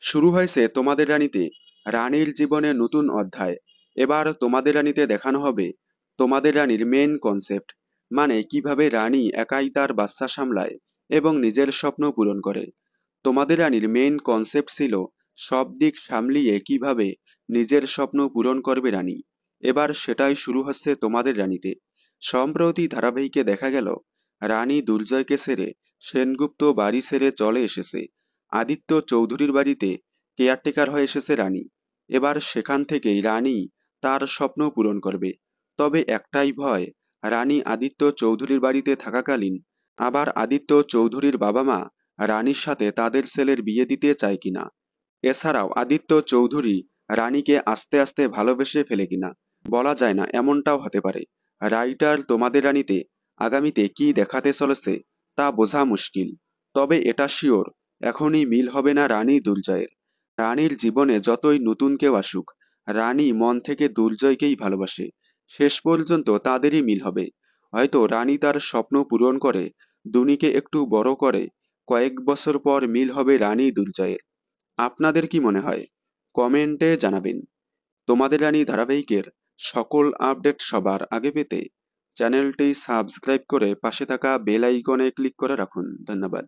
শুরু হয়েছে তোমাদের রানীতে রানীর জীবনে নতুন অধ্যায়। এবার তোমাদের রানীতে দেখানো হবে তোমাদের রানীর মেন কনসেপ্ট, মানে কিভাবে রানী একাই তার বাচ্চা সামলায় এবং নিজের স্বপ্ন পূরণ করে। তোমাদের রানীর মেন কনসেপ্ট ছিল সব দিক সামলিয়ে কিভাবে নিজের স্বপ্ন পূরণ করবে রানী। এবার সেটাই শুরু হচ্ছে তোমাদের রানীতে। সম্প্রতি ধারাবাহিকে দেখা গেল রানী দুর্জয়কে ছেড়ে সেনগুপ্ত বাড়ি ছেড়ে চলে এসেছে। আদিত্য চৌধুরীর বাড়িতে কেয়ারটেকার হয়ে এসেছে রানী। এবার সেখান থেকেই রানী তার স্বপ্ন পূরণ করবে। তবে একটাই ভয়, রানী আদিত্য চৌধুরীর বাড়িতে থাকাকালীন আবার আদিত্য চৌধুরীর বাবা মা রানীর সাথে তাদের ছেলের বিয়ে দিতে চায় কিনা। এছাড়াও আদিত্য চৌধুরী রানীকে আস্তে আস্তে ভালোবেসে ফেলে কিনা বলা যায় না, এমনটাও হতে পারে। রাইটার তোমাদের রানীতে আগামীতে কি দেখাতে চলেছে তা বোঝা মুশকিল। তবে এটা শিওর, এখনই মিল হবে না রানী দুর্জয়ের। রানীর জীবনে যতই নতুন কেউ আসুক, রানী মন থেকে দুর্জয়কেই ভালোবাসে। শেষ পর্যন্ত তাদেরই মিল হবে। হয়তো রানী তার স্বপ্ন পূরণ করে দুনিকে একটু বড় করে কয়েক বছর পর মিল হবে রানী দুর্জয়ের। আপনাদের কি মনে হয় কমেন্টে জানাবেন। তোমাদের রানী ধারাবাহিকের সকল আপডেট সবার আগে পেতে চ্যানেলটি সাবস্ক্রাইব করে পাশে থাকা বেল আইকনে ক্লিক করে রাখুন। ধন্যবাদ।